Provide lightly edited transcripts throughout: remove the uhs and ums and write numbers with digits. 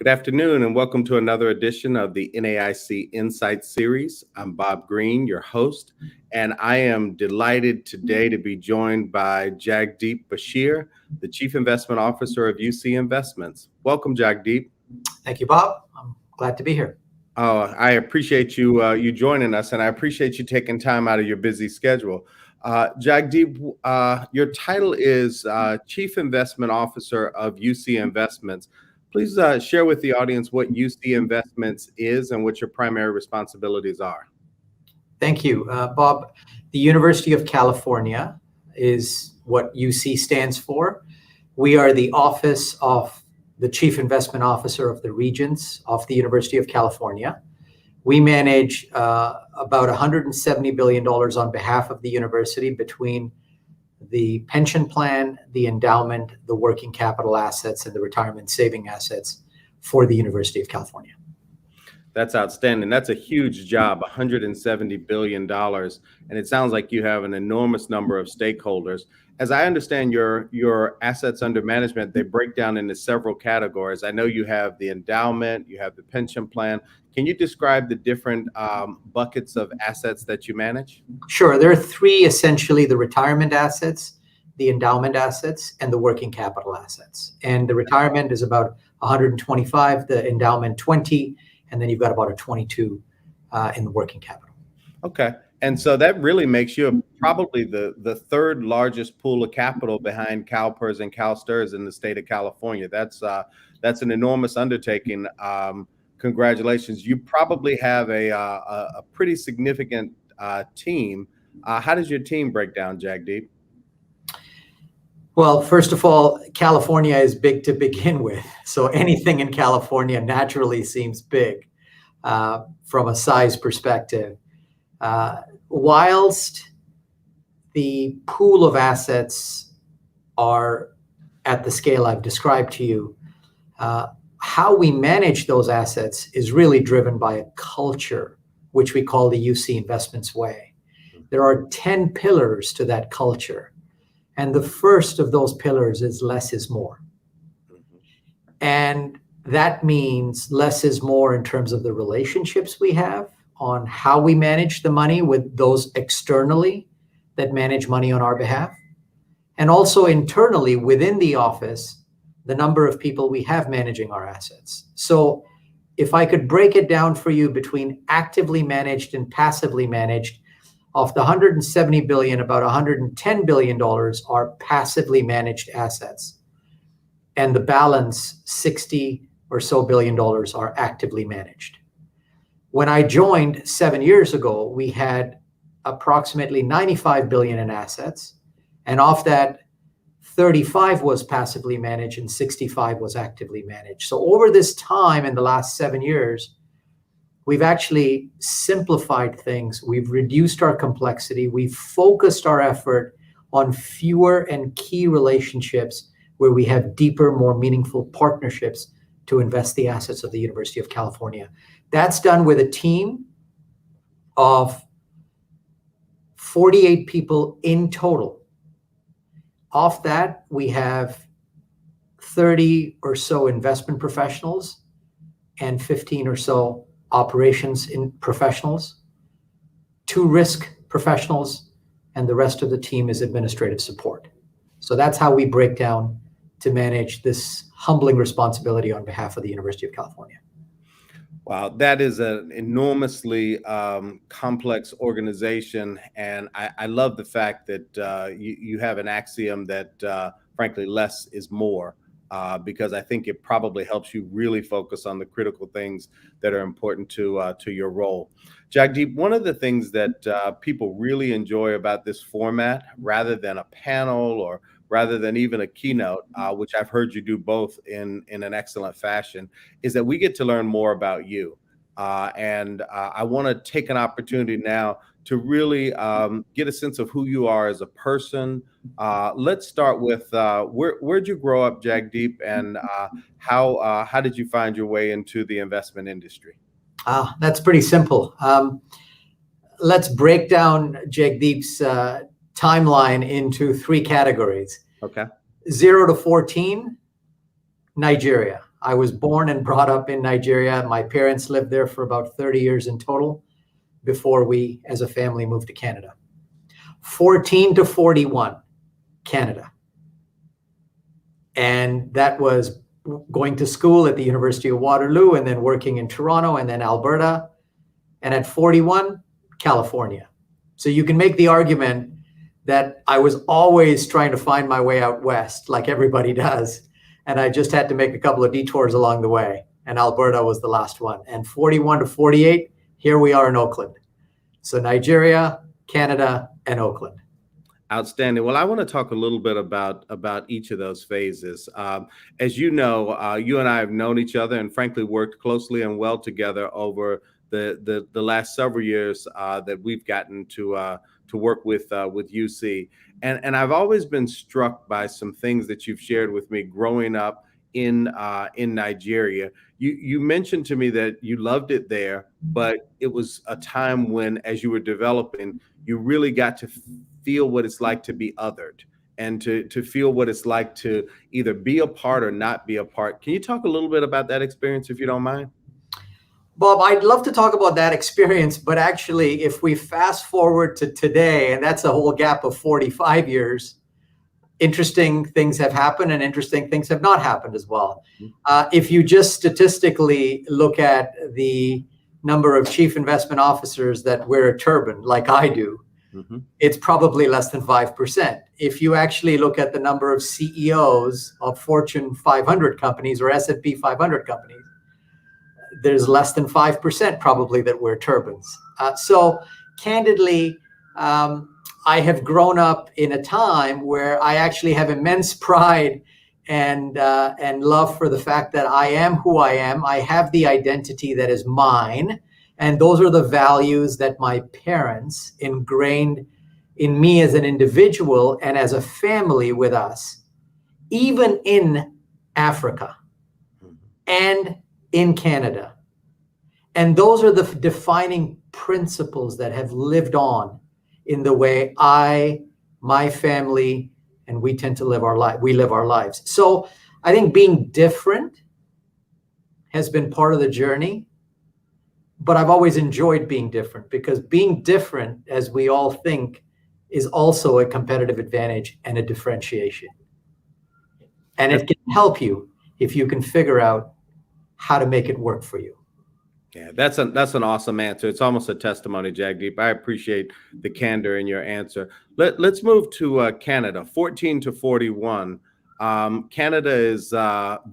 Good afternoon, and welcome to another edition of the NAIC Insight Series. I'm Bob Green, your host, and I am delighted today to be joined by Jagdeep Bachher, the Chief Investment Officer of UC Investments. Welcome, Jagdeep. Thank you, Bob. I'm glad to be here. I appreciate you joining us, and I appreciate you taking time out of your busy schedule. Jagdeep, your title is Chief Investment Officer of UC Investments. Please share with the audience what UC Investments is and what your primary responsibilities are. Thank you, Bob. The University of California is what UC stands for. We are the office of the Chief Investment Officer of the Regents of the University of California. We manage about $170 billion on behalf of the university between the pension plan, the endowment, the working capital assets, and the retirement saving assets for the University of California. That's outstanding. That's a huge job, $170 billion. And it sounds like you have an enormous number of stakeholders. As I understand your assets under management, they break down into several categories. I know you have the endowment, you have the pension plan. Can you describe the different buckets of assets that you manage? Sure. There are three, essentially: the retirement assets, the endowment assets, and the working capital assets. And the retirement is about 125, the endowment 20, and then you've got about a 22 in the working capital. Okay. And so that really makes you probably the third largest pool of capital behind CalPERS and CalSTRS in the state of California. That's an enormous undertaking. Congratulations. You probably have a pretty significant team. How does your team break down, Jagdeep? Well, first of all, California is big to begin with. So anything in California naturally seems big from a size perspective. Whilst the pool of assets are at the scale I've described to you, how we manage those assets is really driven by a culture, which we call the UC Investments Way. There are 10 pillars to that culture. And the first of those pillars is less is more. And that means less is more in terms of the relationships we have on how we manage the money with those externally that manage money on our behalf. And also internally within the office, the number of people we have managing our assets. So if I could break it down for you between actively managed and passively managed, of the $170 billion, about $110 billion are passively managed assets. And the balance, $60 or so billion, are actively managed. When I joined 7 years ago, we had approximately $95 billion in assets. And of that, 35 was passively managed and 65 was actively managed. So over this time, in the last 7 years, we've actually simplified things. We've reduced our complexity. We've focused our effort on fewer and key relationships where we have deeper, more meaningful partnerships to invest the assets of the University of California. That's done with a team of 48 people in total. Off that, we have 30 or so investment professionals and 15 or so operations in professionals, 2 risk professionals, and the rest of the team is administrative support. So that's how we break down to manage this humbling responsibility on behalf of the University of California. Wow, that is an enormously complex organization. And I love the fact that you have an axiom that, frankly, less is more. Because I think it probably helps you really focus on the critical things that are important to your role. Jagdeep, one of the things that people really enjoy about this format, rather than a panel or rather than even a keynote, which I've heard you do both in an excellent fashion, is that we get to learn more about you. And I want to take an opportunity now to really get a sense of who you are as a person. Let's start with where'd you grow up, Jagdeep, and how did you find your way into the investment industry? That's pretty simple. Let's break down Jagdeep's timeline into 3 categories. Okay. 0 to 14, Nigeria. I was born and brought up in Nigeria. My parents lived there for about 30 years in total before we, as a family, moved to Canada. 14 to 41, Canada. And that was going to school at the University of Waterloo and then working in Toronto and then Alberta. And at 41, California. So you can make the argument that I was always trying to find my way out west, like everybody does. And I just had to make a couple of detours along the way. And Alberta was the last one. And 41 to 48, here we are in Oakland. So Nigeria, Canada, and Oakland. Outstanding. Well, I want to talk a little bit about each of those phases. As you know, you and I have known each other and frankly worked closely and well together over the last several years that we've gotten to work with UC. And I've always been struck by some things that you've shared with me growing up in Nigeria. You mentioned to me that you loved it there, but it was a time when, as you were developing, you really got to feel what it's like to be othered and to feel what it's like to either be a part or not be a part. Can you talk a little bit about that experience, if you don't mind? Bob, I'd love to talk about that experience, but actually, if we fast forward to today, and that's a whole gap of 45 years, interesting things have happened and interesting things have not happened as well. If you just statistically look at the number of chief investment officers that wear a turban, like I do, it's probably less than 5%. If you actually look at the number of CEOs of Fortune 500 companies or S&P 500 companies, there's less than 5% probably that wear turbans. So candidly, I have grown up in a time where I actually have immense pride and love for the fact that I am who I am. I have the identity that is mine. And those are the values that my parents ingrained in me as an individual and as a family with us, even in Africa and in Canada. And those are the defining principles that have lived on in the way my family, and we tend to live our life. We live our lives. So I think being different has been part of the journey, but I've always enjoyed being different because being different, as we all think, is also a competitive advantage and a differentiation. And it can help you if you can figure out how to make it work for you. Yeah, that's an awesome answer. It's almost a testimony, Jagdeep. I appreciate the candor in your answer. Let's move to Canada, 14 to 41. Canada is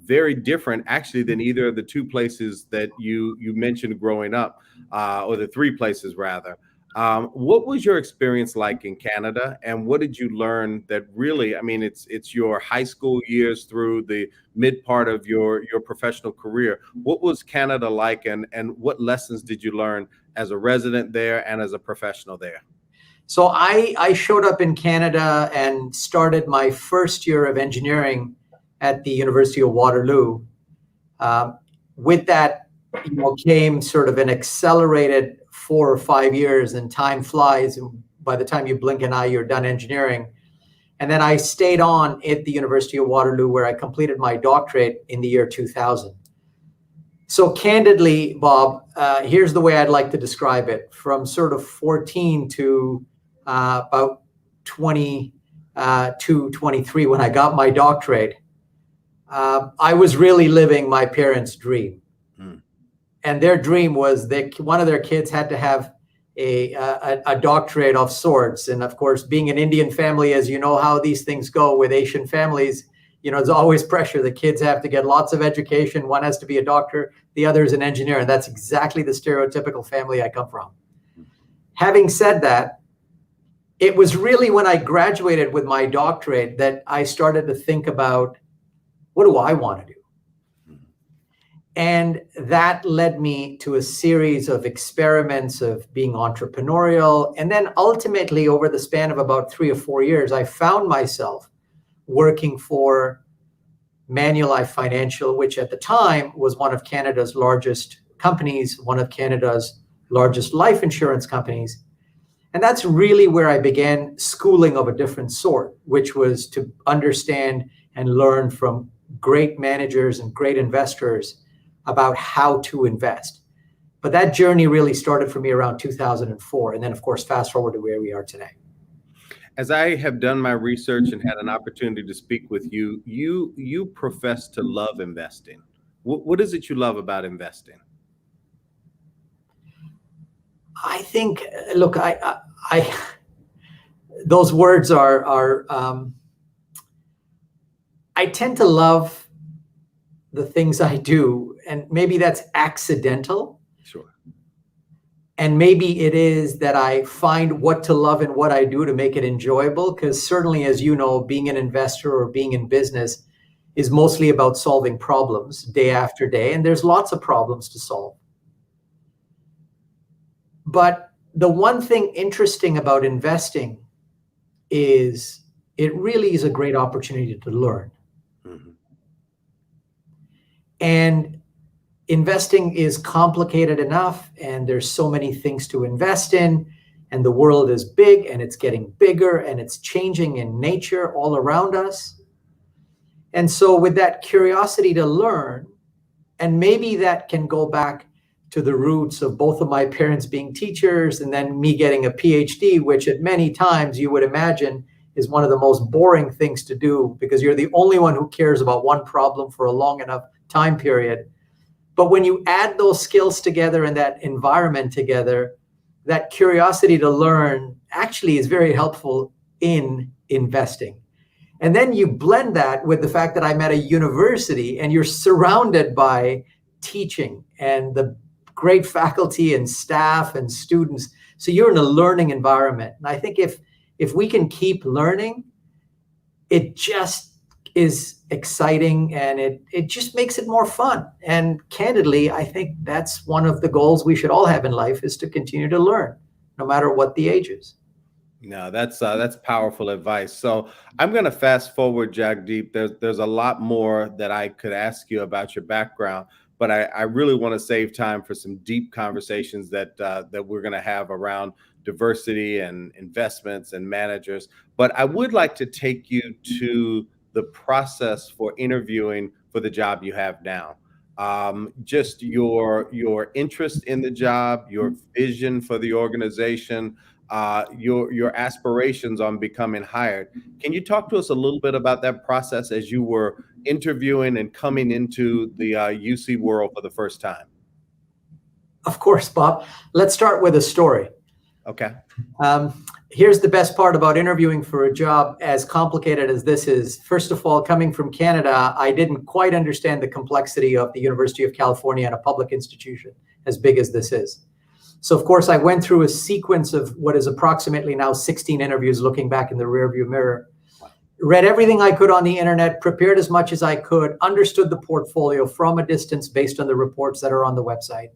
very different, actually, than either of the two places that you mentioned growing up, or the three places rather. What was your experience like in Canada, and what did you learn that really, I mean, it's your high school years through the mid part of your professional career. What was Canada like, and what lessons did you learn as a resident there and as a professional there? So I showed up in Canada and started my first year of engineering at the University of Waterloo. With that, came sort of an accelerated 4 or 5 years, and time flies. And by the time you blink an eye, you're done engineering. And then I stayed on at the University of Waterloo, where I completed my doctorate in the year 2000. So candidly, Bob, here's the way I'd like to describe it. From sort of 14 to about 22, 23, when I got my doctorate, I was really living my parents' dream. And their dream was that one of their kids had to have a doctorate of sorts. And of course, being an Indian family, as you know how these things go with Asian families, there's always pressure. The kids have to get lots of education. One has to be a doctor, the other is an engineer. And that's exactly the stereotypical family I come from. Having said that, it was really when I graduated with my doctorate that I started to think about, what do I want to do? And that led me to a series of experiments of being entrepreneurial. And then ultimately, over the span of about 3 or 4 years, I found myself working for Manulife Financial, which at the time was one of Canada's largest companies, one of Canada's largest life insurance companies. And that's really where I began schooling of a different sort, which was to understand and learn from great managers and great investors about how to invest. But that journey really started for me around 2004. And then, of course, fast forward to where we are today. As I have done my research and had an opportunity to speak with you, you profess to love investing. What is it you love about investing? I think, look, I those words are I tend to love the things I do, and maybe that's accidental. Sure. And maybe it is that I find what to love in what I do to make it enjoyable. Because certainly, as you know, being an investor or being in business is mostly about solving problems day after day. And there's lots of problems to solve. But the one thing interesting about investing is it really is a great opportunity to learn. Mm-hmm. And investing is complicated enough, and there's so many things to invest in, and the world is big and it's getting bigger and it's changing in nature all around us. And so with that curiosity to learn, and maybe that can go back to the roots of both of my parents being teachers and then me getting a PhD, which at many times you would imagine is one of the most boring things to do because you're the only one who cares about one problem for a long enough time period. But when you add those skills together and that environment together, that curiosity to learn actually is very helpful in investing. And then you blend that with the fact that I'm at a university and you're surrounded by teaching and the great faculty and staff and students. So you're in a learning environment. And I think if we can keep learning, it just is exciting and it just makes it more fun. And candidly, I think that's one of the goals we should all have in life, is to continue to learn, no matter what the age is. No, that's powerful advice. So I'm going to fast forward, Jagdeep. There's a lot more that I could ask you about your background, but I really want to save time for some deep conversations that we're going to have around diversity and investments and managers. But I would like to take you to the process for interviewing for the job you have now. Just your interest in the job, your vision for the organization, your aspirations on becoming hired. Can you talk to us a little bit about that process as you were interviewing and coming into the UC world for the first time? Of course, Bob. Let's start with a story. Okay. Here's the best part about interviewing for a job as complicated as this is. First of all, coming from Canada, I didn't quite understand the complexity of the University of California and a public institution as big as this is. So, of course, I went through a sequence of what is approximately now 16 interviews looking back in the rearview mirror. Read everything I could on the internet, prepared as much as I could, understood the portfolio from a distance based on the reports that are on the website.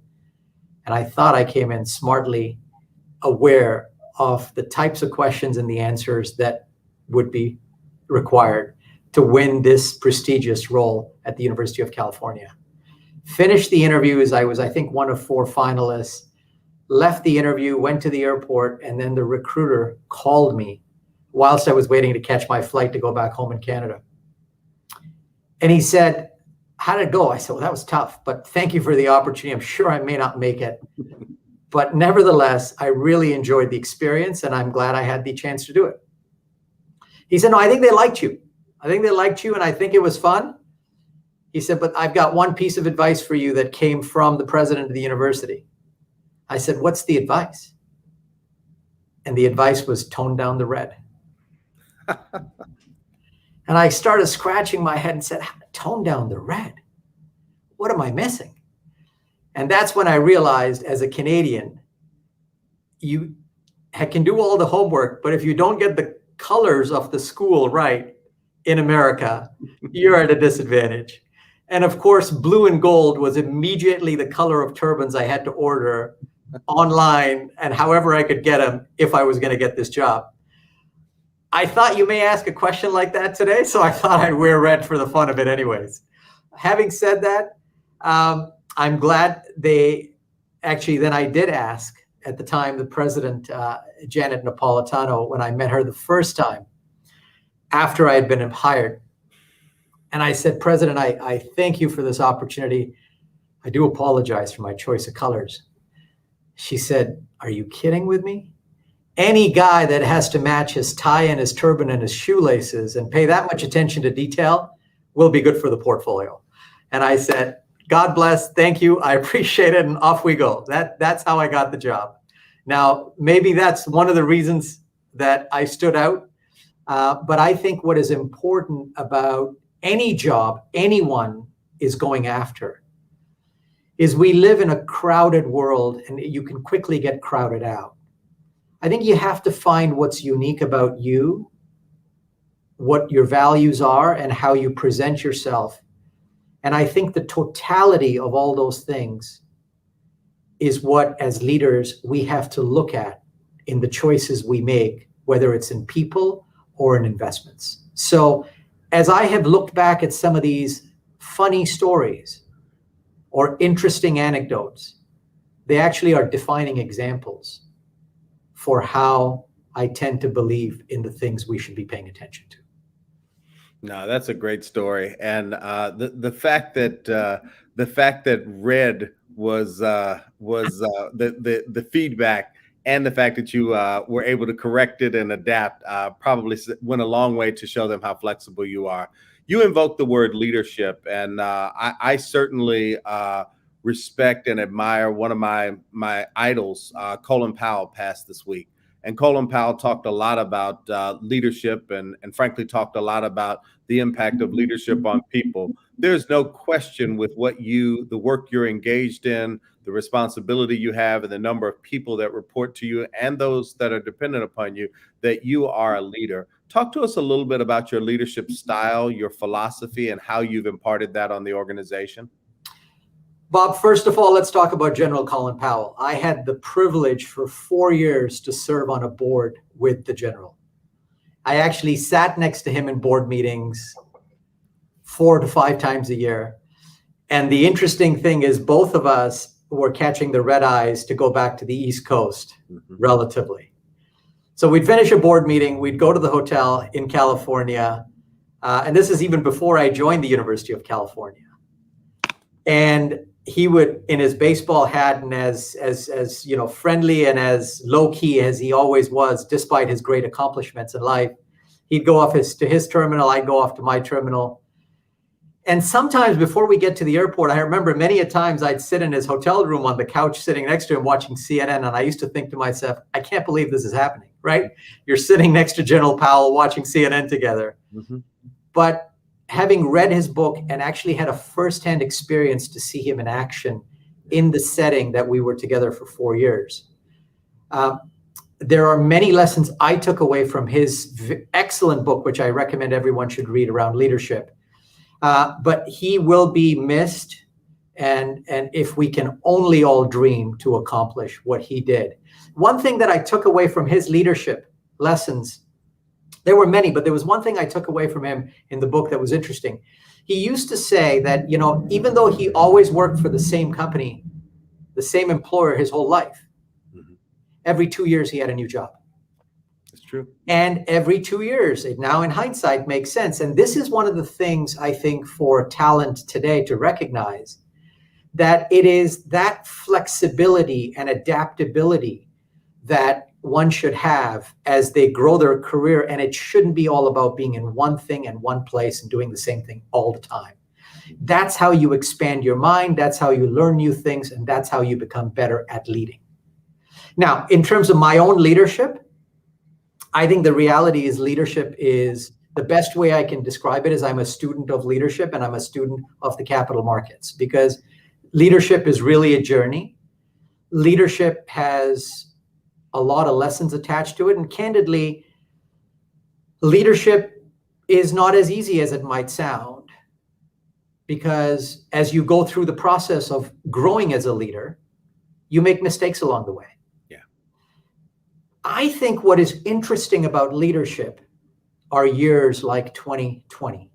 And I thought I came in smartly aware of the types of questions and the answers that would be required to win this prestigious role at the University of California. Finished the interviews. I was, I think, one of 4 finalists. Left the interview, went to the airport, and then the recruiter called me whilst I was waiting to catch my flight to go back home in Canada. And he said, "How did it go?" I said, "Well, that was tough, but thank you for the opportunity. I'm sure I may not make it. But nevertheless, I really enjoyed the experience, and I'm glad I had the chance to do it." He said, "No, I think they liked you. I think they liked you, and I think it was fun." He said, "But I've got one piece of advice for you that came from the president of the university." I said, "What's the advice?" And the advice was tone down the red. And I started scratching my head and said, tone down the red? What am I missing? And that's when I realized, as a Canadian, you can do all the homework, but if you don't get the colors of the school right in America, you're at a disadvantage. And of course, blue and gold was immediately the color of turbans I had to order online and however I could get them if I was going to get this job. I thought you may ask a question like that today, so I thought I'd wear red for the fun of it anyways. Having said that, I'm glad then I did ask at the time the president, Janet Napolitano, when I met her the first time after I had been hired. And I said, President, I thank you for this opportunity. I do apologize for my choice of colors. She said, are you kidding with me? Any guy that has to match his tie and his turban and his shoelaces and pay that much attention to detail will be good for the portfolio. And I said, God bless, thank you, I appreciate it, and off we go. That's how I got the job. Now, maybe that's one of the reasons that I stood out, but I think what is important about any job anyone is going after is we live in a crowded world and you can quickly get crowded out. I think you have to find what's unique about you, what your values are, and how you present yourself. And I think the totality of all those things is what, as leaders, we have to look at in the choices we make, whether it's in people or in investments. So as I have looked back at some of these funny stories or interesting anecdotes, they actually are defining examples for how I tend to believe in the things we should be paying attention to. No, that's a great story, and the fact that red was the feedback, and the fact that you were able to correct it and adapt probably went a long way to show them how flexible you are. You invoked the word leadership, and I certainly respect and admire one of my idols. Colin Powell passed this week. And Colin Powell talked a lot about leadership and frankly talked a lot about the impact of leadership on people. There's no question with the work you're engaged in, the responsibility you have, and the number of people that report to you and those that are dependent upon you, that you are a leader. Talk to us a little bit about your leadership style, your philosophy, and how you've imparted that on the organization. Bob, first of all, let's talk about General Colin Powell. I had the privilege for 4 years to serve on a board with the General. I actually sat next to him in board meetings 4 to 5 times a year. And the interesting thing is both of us were catching the red eyes to go back to the East Coast relatively. So we'd finish a board meeting, we'd go to the hotel in California. And this is even before I joined the University of California. And he would, in his baseball hat and as friendly and as low key as he always was, despite his great accomplishments in life, he'd go off to his terminal, I'd go off to my terminal. And sometimes before we get to the airport, I remember many a times I'd sit in his hotel room on the couch sitting next to him watching CNN, and I used to think to myself, I can't believe this is happening, right? You're sitting next to General Powell watching CNN together. Mm-hmm. But having read his book and actually had a firsthand experience to see him in action in the setting that we were together for 4 years, there are many lessons I took away from his excellent book, which I recommend everyone should read, around leadership. But he will be missed, and if we can only all dream to accomplish what he did. One thing that I took away from his leadership lessons, there were many, but there was one thing I took away from him in the book that was interesting. He used to say that, even though he always worked for the same company, the same employer his whole life, every 2 years he had a new job. That's true. And every 2 years, it now in hindsight makes sense. And this is one of the things I think for talent today to recognize, that it is that flexibility and adaptability that one should have as they grow their career. And it shouldn't be all about being in one thing and one place and doing the same thing all the time. That's how you expand your mind. That's how you learn new things. And that's how you become better at leading. Now, in terms of my own leadership, I think the reality is leadership is, the best way I can describe it is, I'm a student of leadership and I'm a student of the capital markets, because leadership is really a journey. Leadership has a lot of lessons attached to it. And candidly, leadership is not as easy as it might sound, because as you go through the process of growing as a leader, you make mistakes along the way. Yeah. I think what is interesting about leadership are years like 2020.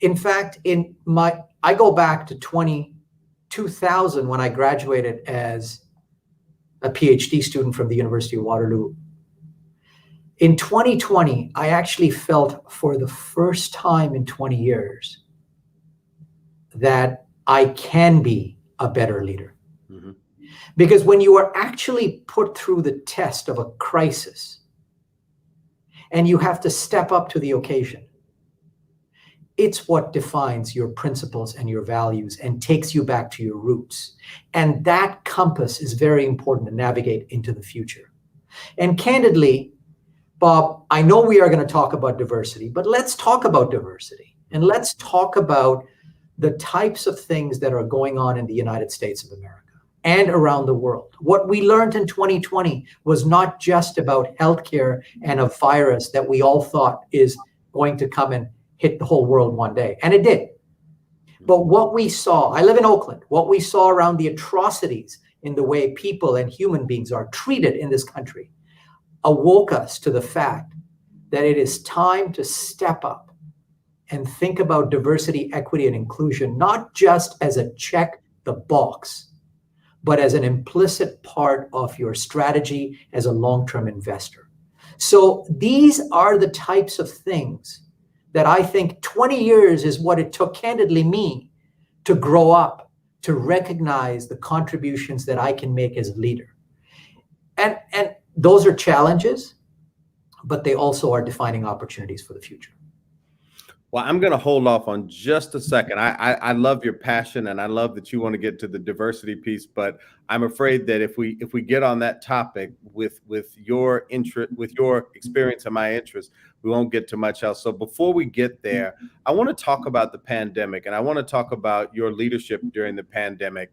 In fact, I go back to 2000 when I graduated as a PhD student from the University of Waterloo. In 2020, I actually felt for the first time in 20 years that I can be a better leader. Mhm. Because when you are actually put through the test of a crisis and you have to step up to the occasion, it's what defines your principles and your values and takes you back to your roots. And that compass is very important to navigate into the future. And candidly, Bob, I know we are going to talk about diversity, but let's talk about diversity. And let's talk about the types of things that are going on in the United States of America and around the world. What we learned in 2020 was not just about healthcare and a virus that we all thought is going to come and hit the whole world one day. And it did. But what we saw, I live in Oakland, what we saw around the atrocities in the way people and human beings are treated in this country awoke us to the fact that it is time to step up and think about diversity, equity, and inclusion, not just as a check the box, but as an implicit part of your strategy as a long-term investor. So these are the types of things that I think 20 years is what it took, candidly, me to grow up, to recognize the contributions that I can make as a leader. And those are challenges, but they also are defining opportunities for the future. Well, I'm going to hold off on just a second. I love your passion, and I love that you want to get to the diversity piece. But I'm afraid that if we get on that topic with your interest, with your experience and my interest, we won't get to much else. So before we get there, I want to talk about the pandemic, and I want to talk about your leadership during the pandemic.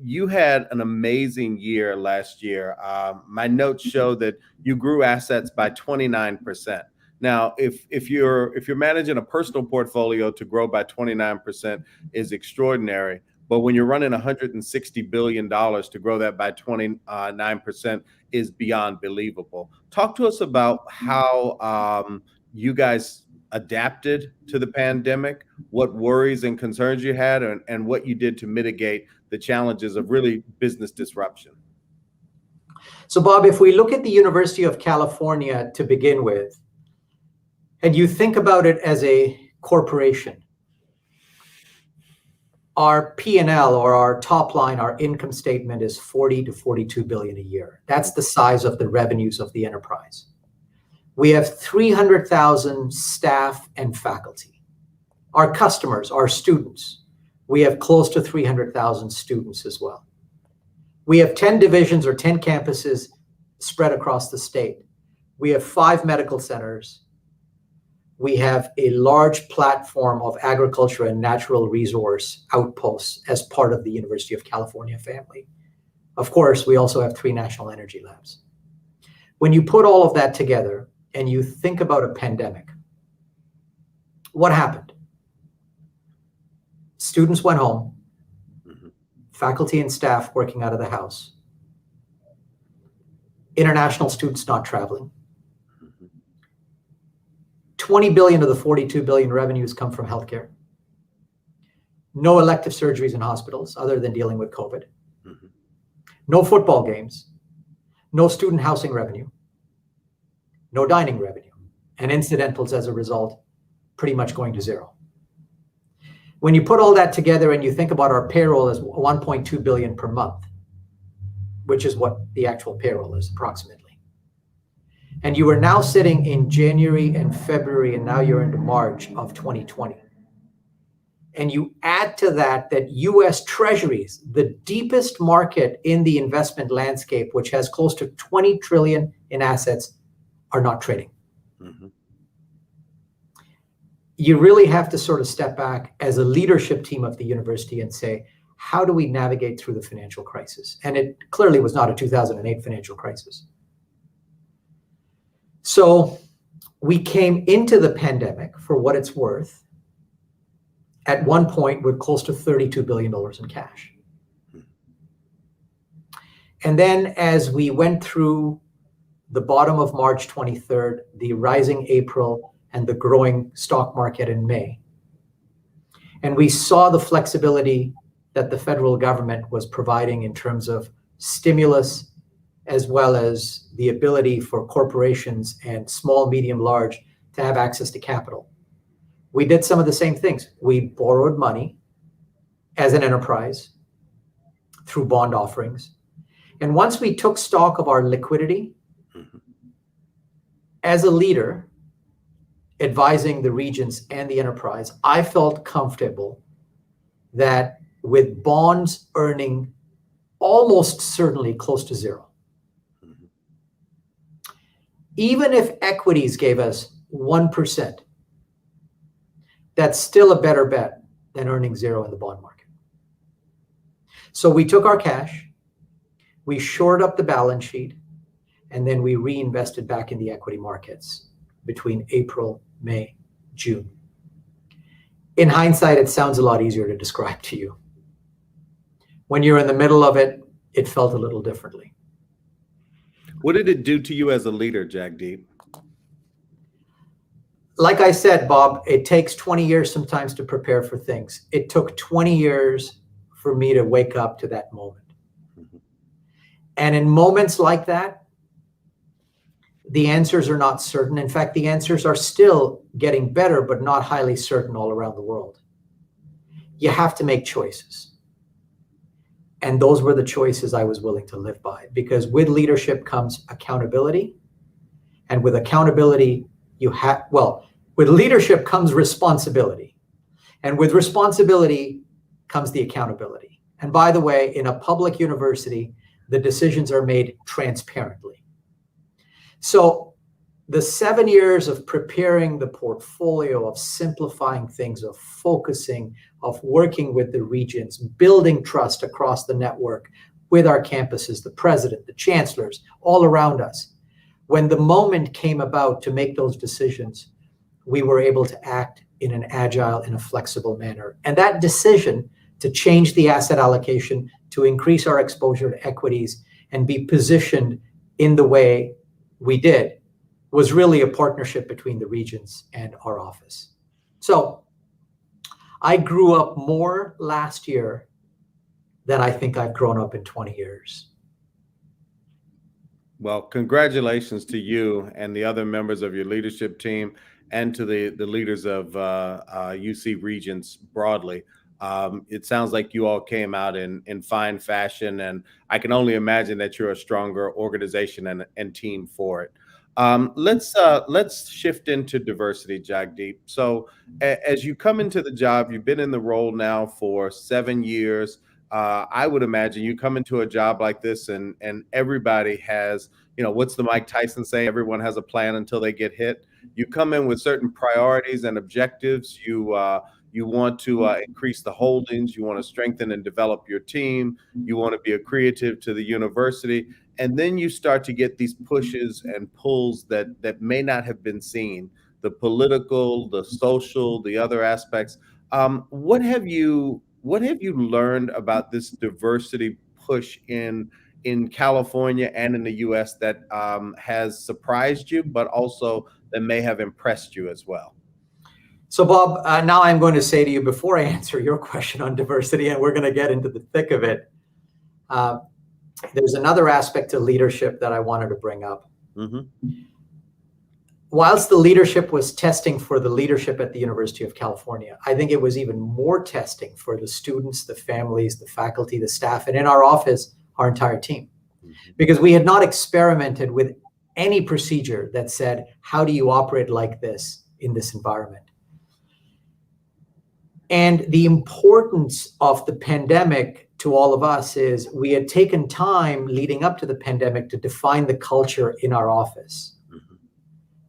You had an amazing year last year. My notes show that you grew assets by 29%. Now, if you're managing a personal portfolio, to grow by 29% is extraordinary. But when you're running $160 billion, to grow that by 29% is beyond believable. Talk to us about how you guys adapted to the pandemic, what worries and concerns you had, and what you did to mitigate the challenges of really business disruption. So, Bob, if we look at the University of California to begin with, and you think about it as a corporation, our P&L, or our top line, our income statement, is 40 to 42 billion a year. That's the size of the revenues of the enterprise. We have 300,000 staff and faculty. Our customers, our students, we have close to 300,000 students as well. We have 10 divisions or 10 campuses spread across the state. We have 5 medical centers. We have a large platform of agriculture and natural resource outposts as part of the University of California family. Of course, we also have 3 national energy labs. When you put all of that together and you think about a pandemic, what happened? Students went home, faculty and staff working out of the house, international students not traveling. 20 billion of the 42 billion revenues come from healthcare. No elective surgeries in hospitals other than dealing with COVID. No football games. No student housing revenue. No dining revenue. And incidentals as a result, pretty much going to zero. When you put all that together and you think about our payroll as 1.2 billion per month, which is what the actual payroll is approximately. And you are now sitting in January and February, and now you're into March of 2020. And you add to that US Treasuries, the deepest market in the investment landscape, which has close to 20 trillion in assets, are not trading. You really have to sort of step back as a leadership team of the university and say, how do we navigate through the financial crisis? And it clearly was not a 2008 financial crisis. So we came into the pandemic, for what it's worth, at one point with close to $32 billion in cash. And then as we went through the bottom of March 23rd, the rising April, and the growing stock market in May, and we saw the flexibility that the federal government was providing in terms of stimulus as well as the ability for corporations and small, medium, large to have access to capital. We did some of the same things. We borrowed money as an enterprise through bond offerings. And once we took stock of our liquidity, as a leader advising the regions and the enterprise, I felt comfortable that with bonds earning almost certainly close to zero, even if equities gave us 1%, that's still a better bet than earning zero in the bond market. So we took our cash, we shored up the balance sheet, and then we reinvested back in the equity markets between April, May, June. In hindsight, it sounds a lot easier to describe to you. When you're in the middle of it, it felt a little differently. What did it do to you as a leader, Jagdeep? Like I said, Bob, it takes 20 years sometimes to prepare for things. It took 20 years for me to wake up to that moment. And in moments like that, the answers are not certain. In fact, the answers are still getting better, but not highly certain all around the world. You have to make choices. And those were the choices I was willing to live by, because with leadership comes accountability. And with accountability, with leadership comes responsibility. And with responsibility comes the accountability. And by the way, in a public university, the decisions are made transparently. So the 7 years of preparing the portfolio, of simplifying things, of focusing, of working with the regions, building trust across the network with our campuses, the president, the chancellors, all around us. When the moment came about to make those decisions, we were able to act in an agile and a flexible manner. And that decision to change the asset allocation, to increase our exposure to equities and be positioned in the way we did, was really a partnership between the regions and our office. So I grew up more last year than I think I've grown up in 20 years. Well, congratulations to you and the other members of your leadership team, and to the leaders of UC Regents broadly. It sounds like you all came out in fine fashion, and I can only imagine that you're a stronger organization and team for it. Let's shift into diversity, Jagdeep. So as you come into the job, you've been in the role now for 7 years. I would imagine you come into a job like this and everybody has, what's the Mike Tyson say? Everyone has a plan until they get hit. You come in with certain priorities and objectives. You want to increase the holdings. You want to strengthen and develop your team. You want to be accretive to the university. And then you start to get these pushes and pulls that may not have been seen, the political, the social, the other aspects. What have you learned about this diversity push in California and in the U.S. that has surprised you, but also that may have impressed you as well? So, Bob, now I'm going to say to you, before I answer your question on diversity, and we're going to get into the thick of it, there's another aspect to leadership that I wanted to bring up. Mm-hmm. Whilst the leadership was testing for the leadership at the University of California, I think it was even more testing for the students, the families, the faculty, the staff, and in our office, our entire team. Mm-hmm. Because we had not experimented with any procedure that said, how do you operate like this in this environment? And the importance of the pandemic to all of us is we had taken time leading up to the pandemic to define the culture in our office, mm-hmm.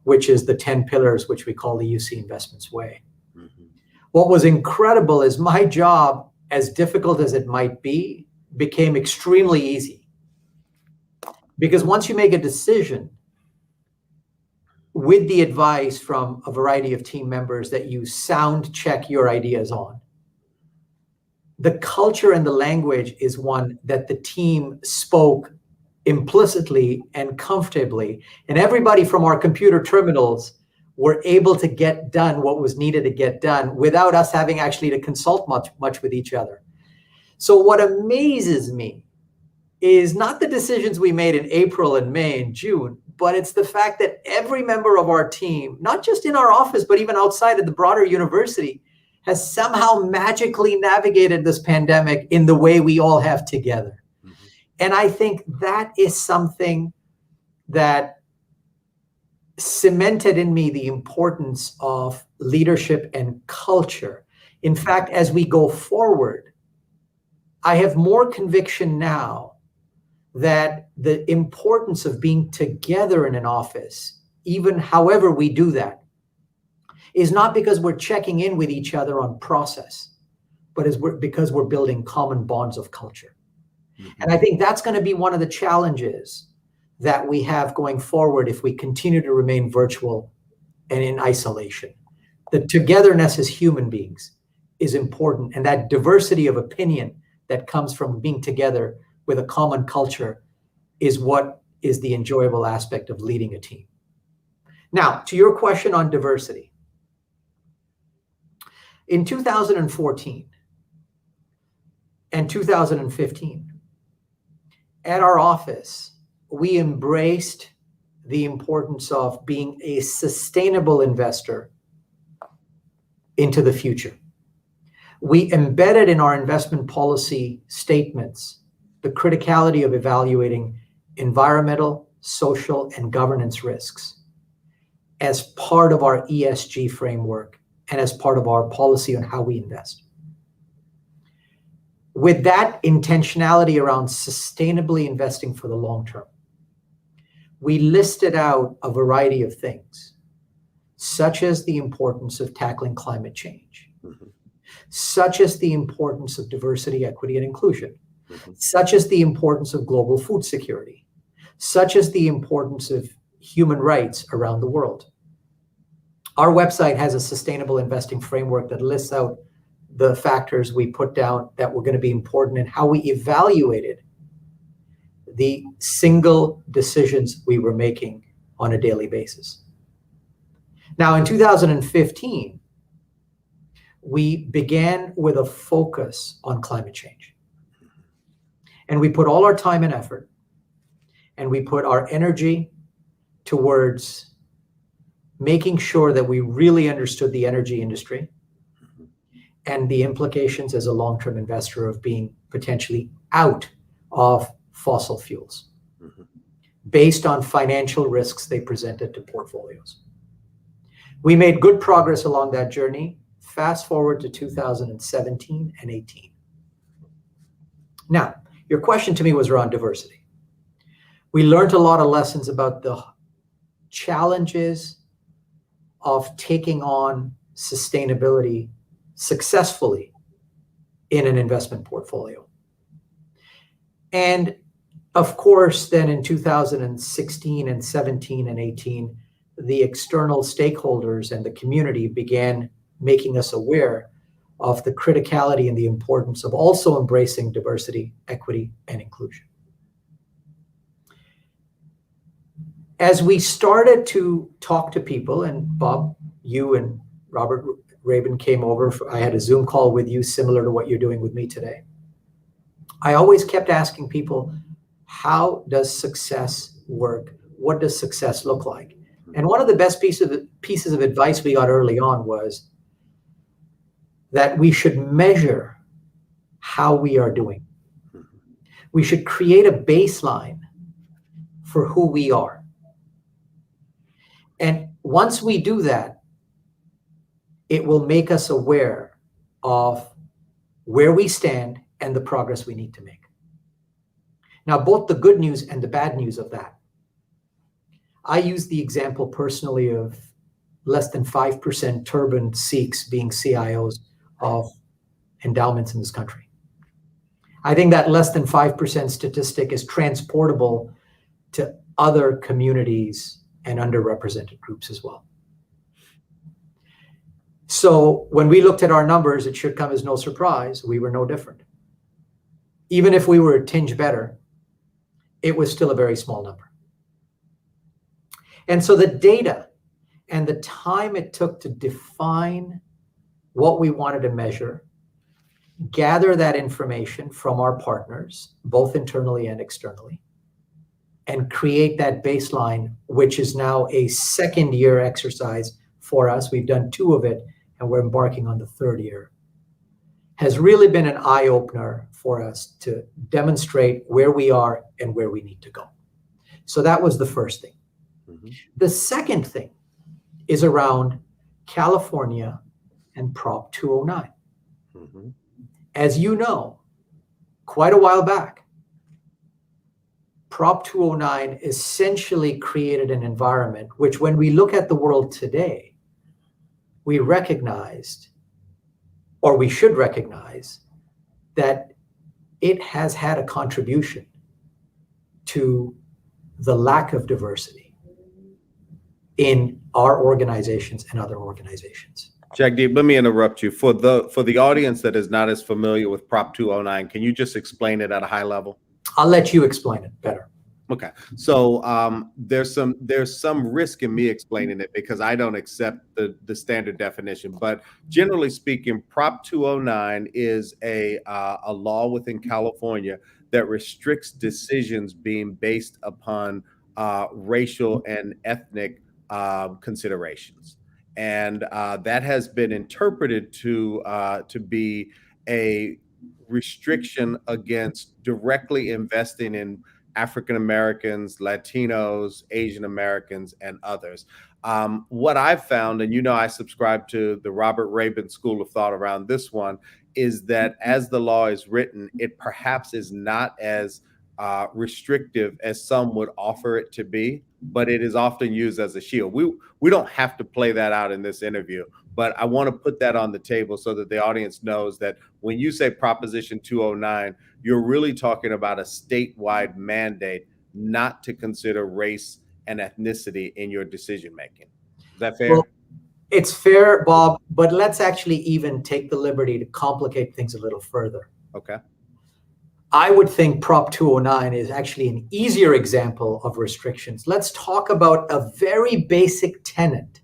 which is the 10 pillars, which we call the UC Investments Way. Mm-hmm. What was incredible is my job, as difficult as it might be, became extremely easy. Because once you make a decision with the advice from a variety of team members that you sound check your ideas on, the culture and the language is one that the team spoke implicitly and comfortably. And everybody from our computer terminals were able to get done what was needed to get done without us having actually to consult much with each other. So what amazes me is not the decisions we made in April and May and June, but it's the fact that every member of our team, not just in our office, but even outside of the broader university, has somehow magically navigated this pandemic in the way we all have together. Mm-hmm. And I think that is something that cemented in me the importance of leadership and culture. In fact, as we go forward, I have more conviction now that the importance of being together in an office, even however we do that, is not because we're checking in with each other on process, but because we're building common bonds of culture. Mm-hmm. And I think that's going to be one of the challenges that we have going forward if we continue to remain virtual and in isolation. The togetherness as human beings is important, and that diversity of opinion that comes from being together with a common culture is what is the enjoyable aspect of leading a team. Now, to your question on diversity. In 2014 and 2015, at our office, we embraced the importance of being a sustainable investor into the future. We embedded in our investment policy statements the criticality of evaluating environmental, social, and governance risks as part of our ESG framework and as part of our policy on how we invest. With that intentionality around sustainably investing for the long term, we listed out a variety of things, such as the importance of tackling climate change, mm-hmm. such as the importance of diversity, equity, and inclusion, mm-hmm. such as the importance of global food security, such as the importance of human rights around the world. Our website has a sustainable investing framework that lists out the factors we put down that were going to be important and how we evaluated the single decisions we were making on a daily basis. Now, in 2015, we began with a focus on climate change. And we put all our time and effort, and we put our energy towards making sure that we really understood the energy industry and the implications as a long-term investor of being potentially out of fossil fuels, mm-hmm. based on financial risks they presented to portfolios. We made good progress along that journey. Fast forward to 2017 and 18. Now, your question to me was around diversity. We learned a lot of lessons about the challenges of taking on sustainability successfully in an investment portfolio. And of course, then in 2016 and 17 and 18, the external stakeholders and the community began making us aware of the criticality and the importance of also embracing diversity, equity, and inclusion. As we started to talk to people, and Bob, you and Robert Rabin came over, I had a Zoom call with you similar to what you're doing with me today. I always kept asking people, how does success work? What does success look like? And one of the best pieces of advice we got early on was that we should measure how we are doing. We should create a baseline for who we are. And once we do that, it will make us aware of where we stand and the progress we need to make. Now, both the good news and the bad news of that. I use the example personally of less than 5% turbaned Sikhs being CIOs of endowments in this country. I think that less than 5% statistic is transportable to other communities and underrepresented groups as well. So when we looked at our numbers, it should come as no surprise, we were no different. Even if we were a tinge better, it was still a very small number. And so the data and the time it took to define what we wanted to measure gather that information from our partners, both internally and externally, and create that baseline, which is now a second year exercise for us. We've done 2 of it, and we're embarking on the 3rd year. Has really been an eye-opener for us to demonstrate where we are and where we need to go. So that was the first thing. The second thing is around California and Prop 209. As you know, quite a while back, Prop 209 essentially created an environment which, when we look at the world today, we recognized, or we should recognize, that it has had a contribution to the lack of diversity in our organizations and other organizations. Jagdeep, let me interrupt you. For the audience that is not as familiar with Prop 209, can you just explain it at a high level? I'll let you explain it better. Okay, so there's some risk in me explaining it because I don't accept the standard definition. But generally speaking, Prop 209 is a law within California that restricts decisions being based upon racial and ethnic considerations, and that has been interpreted to be a restriction against directly investing in African Americans, Latinos, Asian Americans, and others. What I've found, and I subscribe to the Robert Rabin school of thought around this one, is that as the law is written, it perhaps is not as restrictive as some would offer it to be, but it is often used as a shield. We don't have to play that out in this interview, but I want to put that on the table so that the audience knows that when you say Proposition 209, you're really talking about a statewide mandate not to consider race and ethnicity in your decision making. Is that fair? Well, it's fair, Bob, but let's actually even take the liberty to complicate things a little further. Okay. I would think Prop 209 is actually an easier example of restrictions. Let's talk about a very basic tenet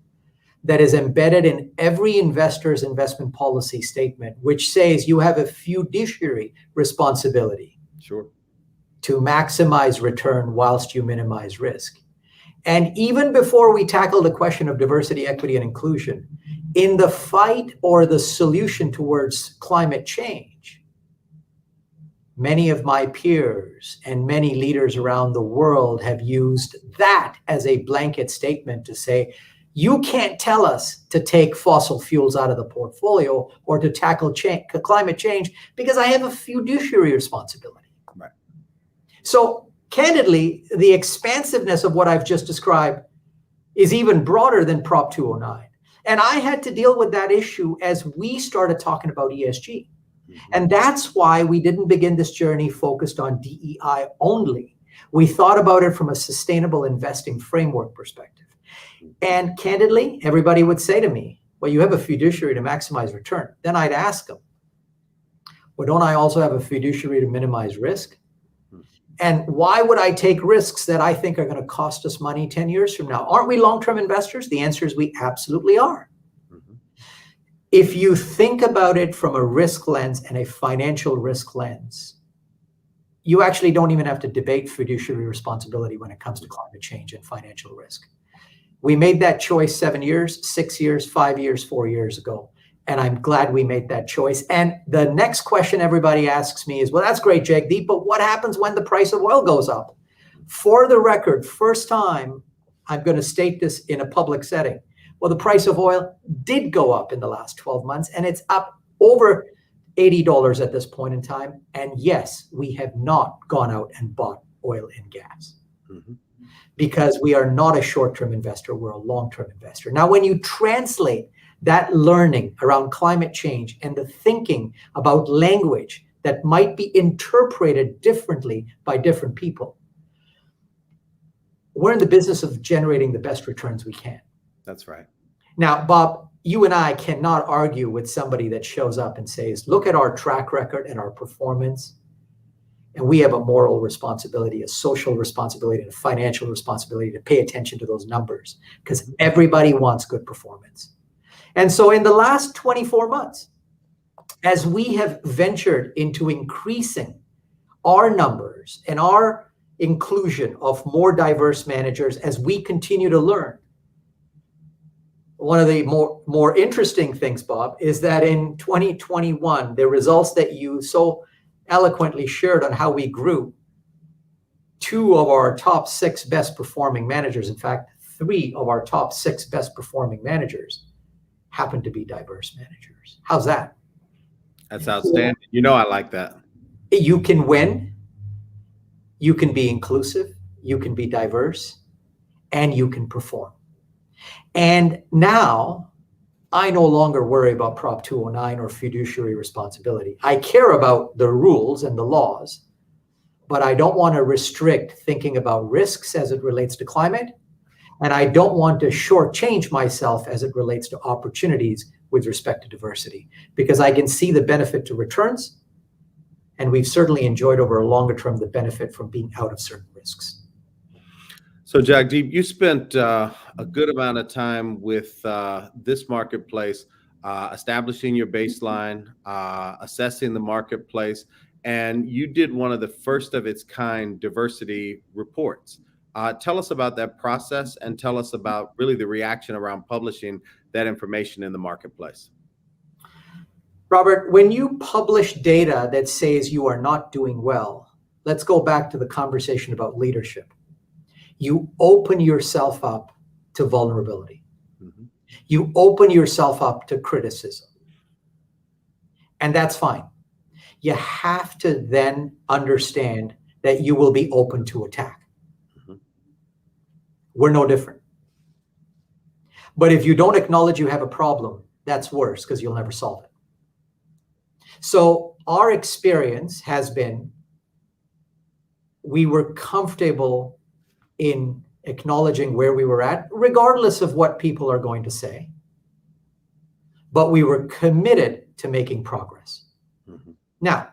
that is embedded in every investor's investment policy statement, which says you have a fiduciary responsibility to maximize return whilst you minimize risk. And even before we tackle the question of diversity, equity, and inclusion, in the fight or the solution towards climate change, many of my peers and many leaders around the world have used that as a blanket statement to say, you can't tell us to take fossil fuels out of the portfolio or to tackle climate change because I have a fiduciary responsibility. Right. So candidly, the expansiveness of what I've just described is even broader than Prop 209. And I had to deal with that issue as we started talking about ESG. And that's why we didn't begin this journey focused on DEI only. We thought about it from a sustainable investing framework perspective. And candidly, everybody would say to me, well, you have a fiduciary to maximize return. Then I'd ask them, well, don't I also have a fiduciary to minimize risk? And why would I take risks that I think are going to cost us money 10 years from now? Aren't we long-term investors? The answer is we absolutely are. If you think about it from a risk lens and a financial risk lens, you actually don't even have to debate fiduciary responsibility when it comes to climate change and financial risk. We made that choice 7 years, 6 years, 5 years, 4 years ago. And I'm glad we made that choice. And the next question everybody asks me is, well, that's great, Jagdeep, but what happens when the price of oil goes up? For the record, first time I'm going to state this in a public setting. Well, the price of oil did go up in the last 12 months, and it's up over $80 at this point in time. And yes, we have not gone out and bought oil and gas because we are not a short-term investor. We're a long-term investor. Now, when you translate that learning around climate change and the thinking about language that might be interpreted differently by different people, we're in the business of generating the best returns we can. That's right. Now, Bob, you and I cannot argue with somebody that shows up and says, look at our track record and our performance. And we have a moral responsibility, a social responsibility, and a financial responsibility to pay attention to those numbers because everybody wants good performance. And so in the last 24 months, as we have ventured into increasing our numbers and our inclusion of more diverse managers as we continue to learn. One of the more interesting things, Bob, is that in 2021, the results that you so eloquently shared on how we grew, 2 of our top 6 best performing managers, in fact, 3 of our top 6 best performing managers happen to be diverse managers. How's that? That's outstanding. You know, I like that. You can win, you can be inclusive, you can be diverse, and you can perform. And now I no longer worry about Prop 209 or fiduciary responsibility. I care about the rules and the laws, but I don't want to restrict thinking about risks as it relates to climate. And I don't want to shortchange myself as it relates to opportunities with respect to diversity, because I can see the benefit to returns. And we've certainly enjoyed over a longer term the benefit from being out of certain risks. So Jagdeep, you spent a good amount of time with this marketplace, establishing your baseline, assessing the marketplace, and you did one of the first of its kind diversity reports. Tell us about that process and tell us about really the reaction around publishing that information in the marketplace. Robert, when you publish data that says you are not doing well, let's go back to the conversation about leadership. You open yourself up to vulnerability. Mm-hmm. You open yourself up to criticism. And that's fine. You have to then understand that you will be open to attack. Mm-hmm. We're no different. But if you don't acknowledge you have a problem, that's worse because you'll never solve it. So our experience has been, we were comfortable in acknowledging where we were at, regardless of what people are going to say. But we were committed to making progress. Mm-hmm. Now,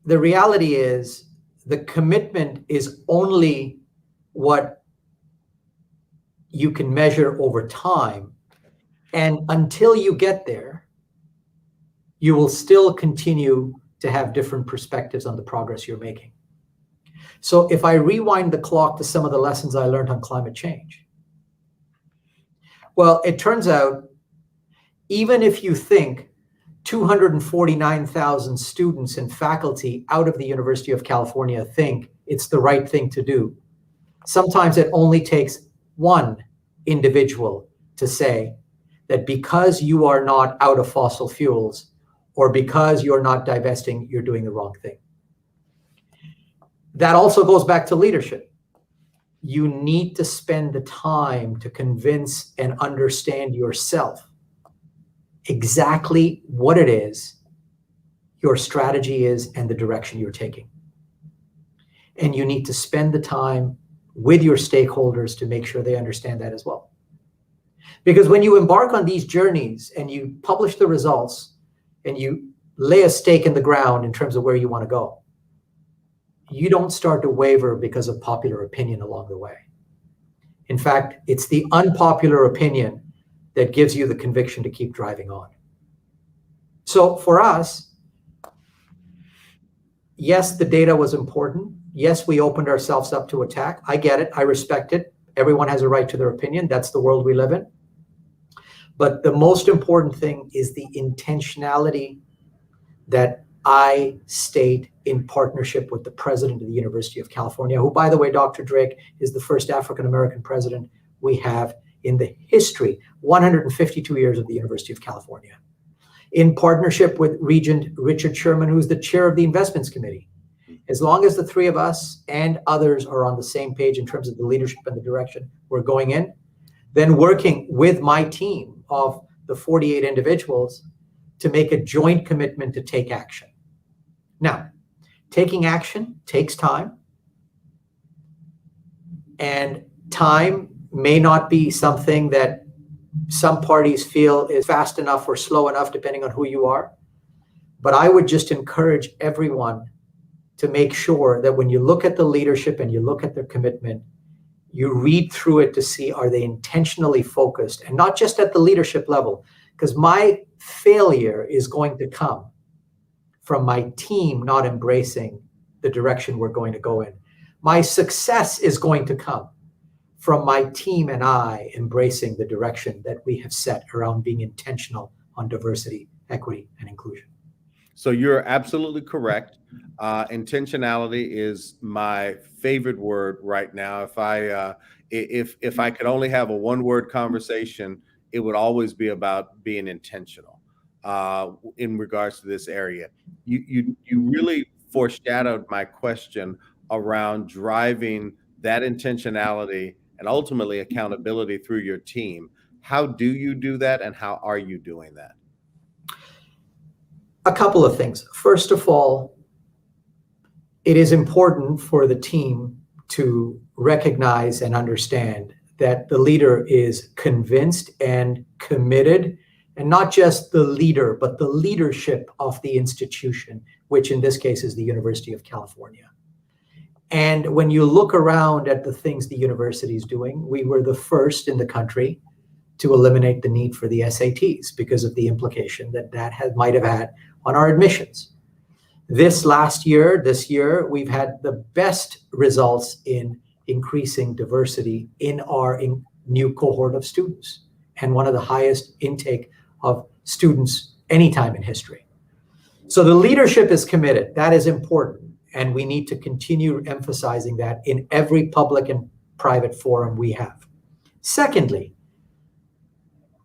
the reality is the commitment is only what you can measure over time. And until you get there, you will still continue to have different perspectives on the progress you're making. So if I rewind the clock to some of the lessons I learned on climate change, well, it turns out, even if you think 249,000 students and faculty out of the University of California think it's the right thing to do, sometimes it only takes one individual to say that because you are not out of fossil fuels or because you're not divesting, you're doing the wrong thing. That also goes back to leadership. You need to spend the time to convince and understand yourself exactly what it is your strategy is and the direction you're taking. And you need to spend the time with your stakeholders to make sure they understand that as well. Because when you embark on these journeys and you publish the results and you lay a stake in the ground in terms of where you want to go, you don't start to waver because of popular opinion along the way. In fact, it's the unpopular opinion that gives you the conviction to keep driving on. So for us, yes, the data was important. Yes, we opened ourselves up to attack. I get it. I respect it. Everyone has a right to their opinion. That's the world we live in. But the most important thing is the intentionality that I state in partnership with the president of the University of California, who, by the way, Dr. Drake, is the first African-American president we have in the history, 152 years of the University of California. In partnership with Regent Richard Sherman, who's the chair of the Investments Committee. As long as the three of us and others are on the same page in terms of the leadership and the direction we're going in, then working with my team of the 48 individuals to make a joint commitment to take action. Now, taking action takes time, and time may not be something that some parties feel is fast enough or slow enough, depending on who you are. But I would just encourage everyone to make sure that when you look at the leadership and you look at their commitment, you read through it to see, are they intentionally focused, and not just at the leadership level? Because my failure is going to come from my team not embracing the direction we're going to go in. My success is going to come from my team and I embracing the direction that we have set around being intentional on diversity, equity, and inclusion. So you're absolutely correct. Intentionality is my favorite word right now. If I could only have a one-word conversation, it would always be about being intentional in regards to this area. You really foreshadowed my question around driving that intentionality and ultimately accountability through your team. How do you do that, and how are you doing that? A couple of things. First of all, it is important for the team to recognize and understand that the leader is convinced and committed, and not just the leader, but the leadership of the institution, which in this case is the University of California. And when you look around at the things the university is doing, we were the first in the country to eliminate the need for the SATs because of the implication that might have had on our admissions. This year, we've had the best results in increasing diversity in our new cohort of students, and one of the highest intake of students anytime in history. So the leadership is committed. That is important, and we need to continue emphasizing that in every public and private forum we have. Secondly,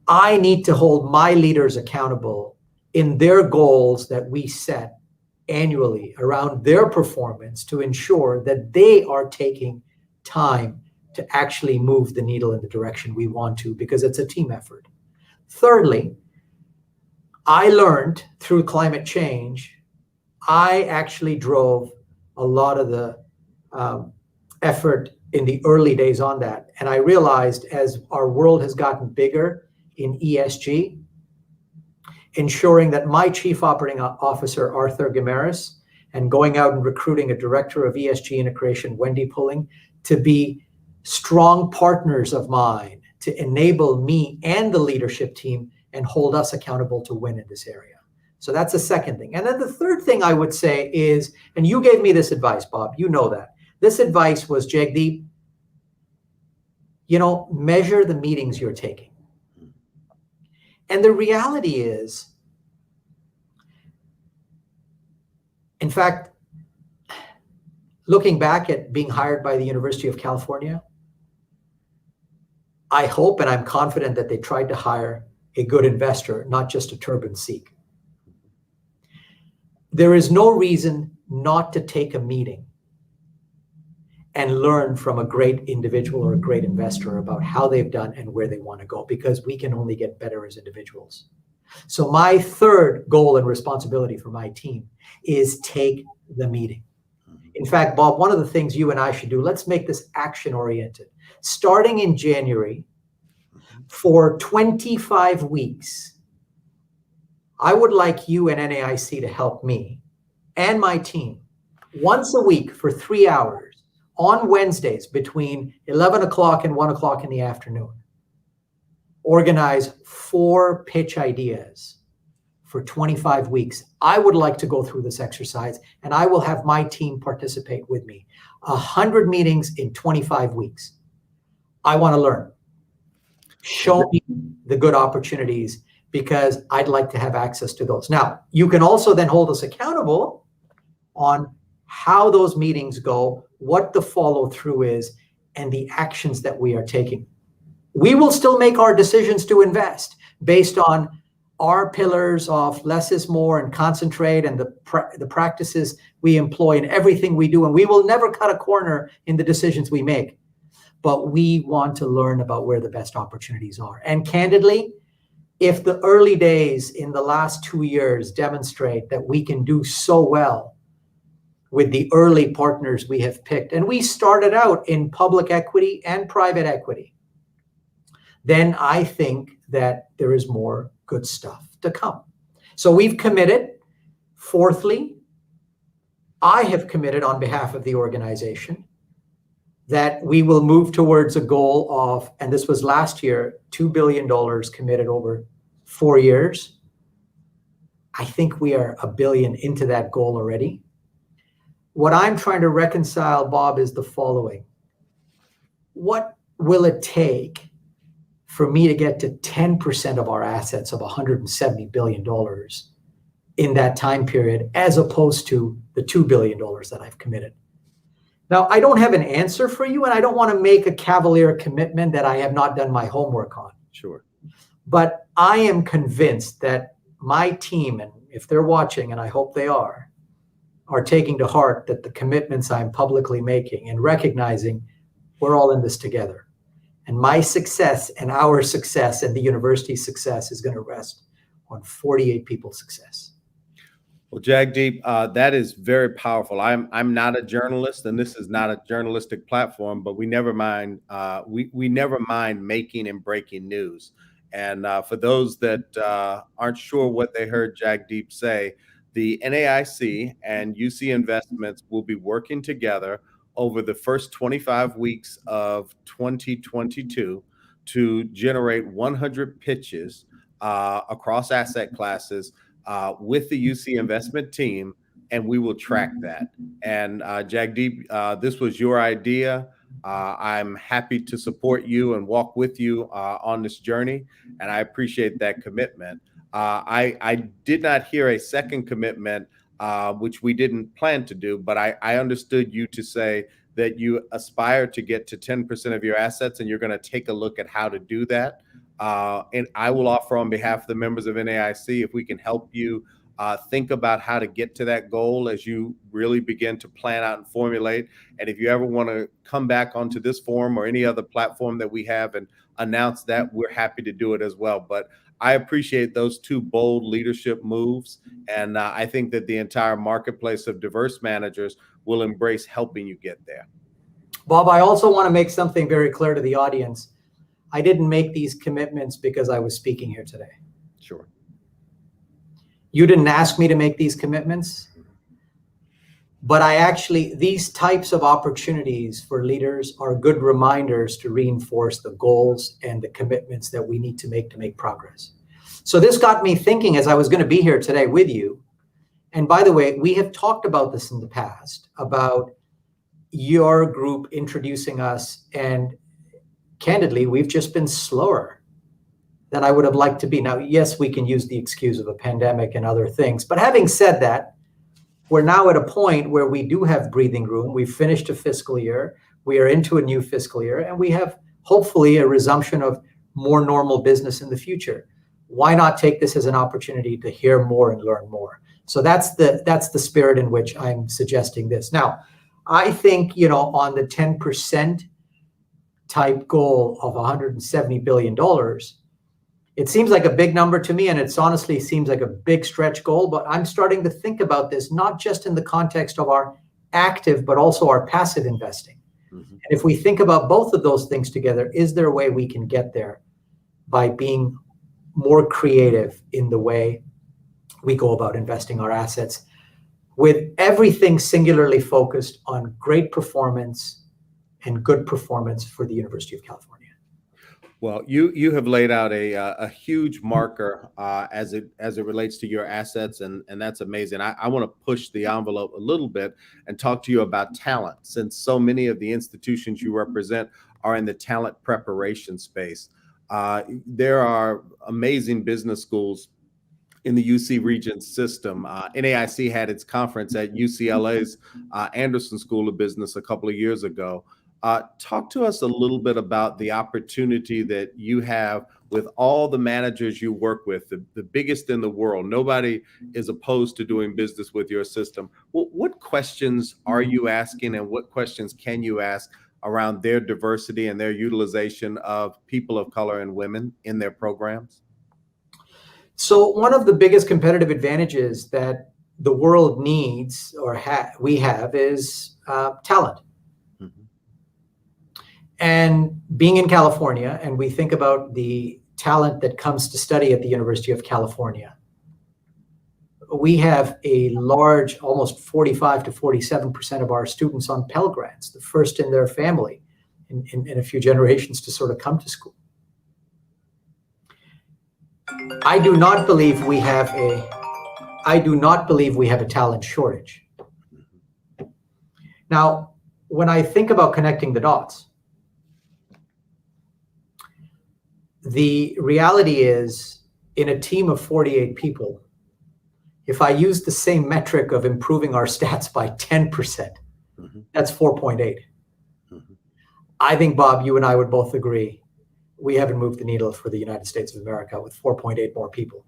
I need to hold my leaders accountable in their goals that we set annually around their performance to ensure that they are taking time to actually move the needle in the direction we want to, because it's a team effort. Thirdly, I learned through climate change, I actually drove a lot of the effort in the early days on that. And I realized as our world has gotten bigger in ESG, ensuring that my chief operating officer, Arthur Guimaras, and going out and recruiting a director of ESG integration, Wendy Pulling, to be strong partners of mine to enable me and the leadership team and hold us accountable to win in this area. So that's the second thing. And then the third thing I would say is, and you gave me this advice, Bob, you know that. This advice was, Jagdeep, measure the meetings you're taking. And the reality is, in fact, looking back at being hired by the University of California, I hope and I'm confident that they tried to hire a good investor, not just a turban Sikh. There is no reason not to take a meeting and learn from a great individual or a great investor about how they've done and where they want to go, because we can only get better as individuals. So my third goal and responsibility for my team is take the meeting. In fact, Bob, one of the things you and I should do, let's make this action-oriented. Starting in January, for 25 weeks, I would like you and NAIC to help me and my team once a week for 3 hours on Wednesdays between 11 o'clock and 1 o'clock in the afternoon. Organize 4 pitch ideas for 25 weeks. I would like to go through this exercise, and I will have my team participate with me. 100 meetings in 25 weeks. I want to learn. Show me the good opportunities, because I'd like to have access to those. Now, you can also then hold us accountable on how those meetings go, what the follow through is, and the actions that we are taking. We will still make our decisions to invest based on our pillars of less is more and concentrate, and the practices we employ in everything we do. And we will never cut a corner in the decisions we make. But we want to learn about where the best opportunities are. And candidly, if the early days in the last 2 years demonstrate that we can do so well with the early partners we have picked, and we started out in public equity and private equity, then I think that there is more good stuff to come. So we've committed. Fourthly, I have committed on behalf of the organization that we will move towards a goal of, and this was last year, $2 billion committed over 4 years I think we are $1 billion into that goal already. What I'm trying to reconcile, Bob, is the following. What will it take for me to get to 10% of our assets of $170 billion in that time period, as opposed to the $2 billion that I've committed? Now, I don't have an answer for you, and I don't want to make a cavalier commitment that I have not done my homework on. Sure. But I am convinced that my team, and if they're watching, and I hope they are taking to heart that the commitments I'm publicly making and recognizing we're all in this together. And my success and our success and the university's success is going to rest on 48 people's success. Well, Jagdeep, that is very powerful. I'm not a journalist, and this is not a journalistic platform, but we never mind. We never mind making and breaking news. And for those that aren't sure what they heard Jagdeep say, the NAIC and UC Investments will be working together over the first 25 weeks of 2022 to generate 100 pitches across asset classes with the UC investment team, and we will track that. And Jagdeep, this was your idea. I'm happy to support you and walk with you on this journey, and I appreciate that commitment. I did not hear a second commitment, which we didn't plan to do, but I understood you to say that you aspire to get to 10% of your assets, and you're going to take a look at how to do that. And I will offer on behalf of the members of NAIC, if we can help you think about how to get to that goal as you really begin to plan out and formulate. And if you ever want to come back onto this forum or any other platform that we have and announce that, we're happy to do it as well. But I appreciate those two bold leadership moves. And I think that the entire marketplace of diverse managers will embrace helping you get there. Bob, I also want to make something very clear to the audience. I didn't make these commitments because I was speaking here today. Sure. You didn't ask me to make these commitments, but these types of opportunities for leaders are good reminders to reinforce the goals and the commitments that we need to make progress. So this got me thinking as I was going to be here today with you. And by the way, we have talked about this in the past, about your group introducing us, and candidly, we've just been slower than I would have liked to be. Now, yes, we can use the excuse of a pandemic and other things, but having said that, we're now at a point where we do have breathing room. We've finished a fiscal year. We are into a new fiscal year, and we have hopefully a resumption of more normal business in the future. Why not take this as an opportunity to hear more and learn more? So that's the spirit in which I'm suggesting this. Now, I think, on the 10% type goal of $170 billion, it seems like a big number to me, and it honestly seems like a big stretch goal, but I'm starting to think about this not just in the context of our active, but also our passive investing. Mm-hmm. And if we think about both of those things together, is there a way we can get there by being more creative in the way we go about investing our assets, with everything singularly focused on great performance and good performance for the University of California? Well, you have laid out a huge marker as it relates to your assets, and that's amazing. I want to push the envelope a little bit and talk to you about talent, since so many of the institutions you represent are in the talent preparation space. There are amazing business schools in the UC Regent system. NAIC had its conference at UCLA's Anderson School of Business a couple of years ago. Talk to us a little bit about the opportunity that you have with all the managers you work with, the biggest in the world. Nobody is opposed to doing business with your system. What questions are you asking, and what questions can you ask around their diversity and their utilization of people of color and women in their programs? So one of the biggest competitive advantages that the world needs, or we have, is talent. And being in California, and we think about the talent that comes to study at the University of California, we have a large, almost 45 to 47% of our students on Pell Grants, the first in their family in a few generations to sort of come to school. I do not believe we have I do not believe we have a talent shortage. Now, when I think about connecting the dots, the reality is, in a team of 48 people, if I use the same metric of improving our stats by 10%, that's 4.8. I think, Bob, you and I would both agree we haven't moved the needle for the United States of America with 4.8 more people.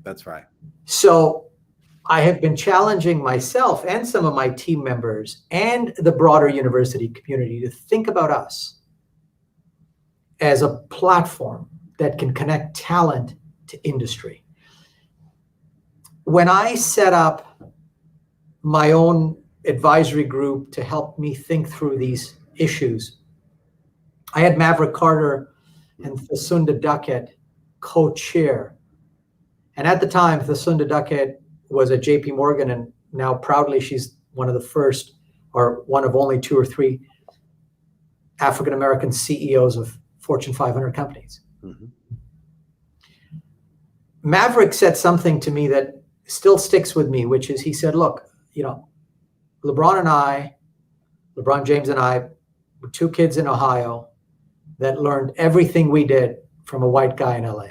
That's right. So I have been challenging myself and some of my team members and the broader university community to think about us as a platform that can connect talent to industry. When I set up my own advisory group to help me think through these issues, I had Maverick Carter and Thasunda Duckett co-chair. And at the time, Thasunda Duckett was at JP Morgan, and now proudly she's one of the first, or one of only 2 or 3 African-American CEOs of Fortune 500 companies. Maverick said something to me that still sticks with me, which is, he said, look, LeBron James and I were 2 kids in Ohio that learned everything we did from a white guy in LA.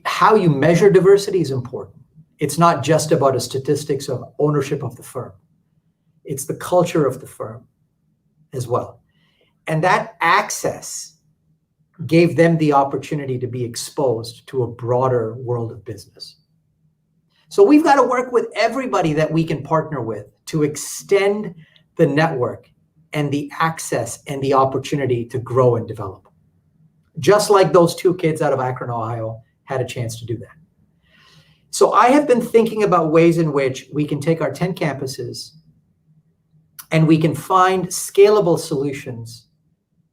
How you measure diversity is important. It's not just about a statistics of ownership of the firm. It's the culture of the firm as well. And that access gave them the opportunity to be exposed to a broader world of business. So we've got to work with everybody that we can partner with to extend the network and the access and the opportunity to grow and develop. Just like those 2 kids out of Akron, Ohio had a chance to do that. So I have been thinking about ways in which we can take our 10 campuses and we can find scalable solutions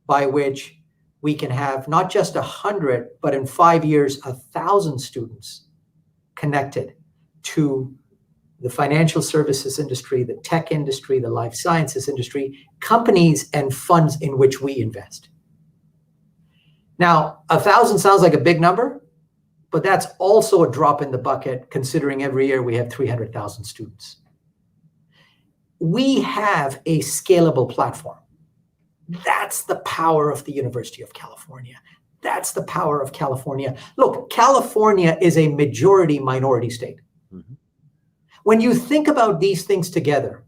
by which we can have not just 100, but in 5 years, 1,000 students connected to the financial services industry, the tech industry, the life sciences industry, companies and funds in which we invest. Now, 1,000 sounds like a big number, but that's also a drop in the bucket considering every year we have 300,000 students. We have a scalable platform. That's the power of the University of California. That's the power of California. Look, California is a majority minority state. When you think about these things together,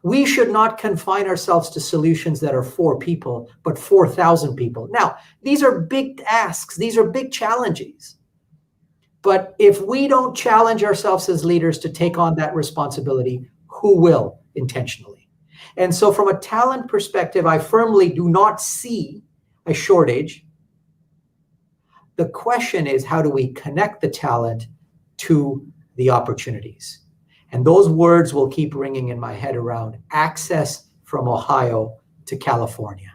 we should not confine ourselves to solutions that are 4 people, but 4,000 people. Now, these are big asks. These are big challenges. But if we don't challenge ourselves as leaders to take on that responsibility, who will intentionally? And so from a talent perspective, I firmly do not see a shortage. The question is, how do we connect the talent to the opportunities? And those words will keep ringing in my head around access from Ohio to California.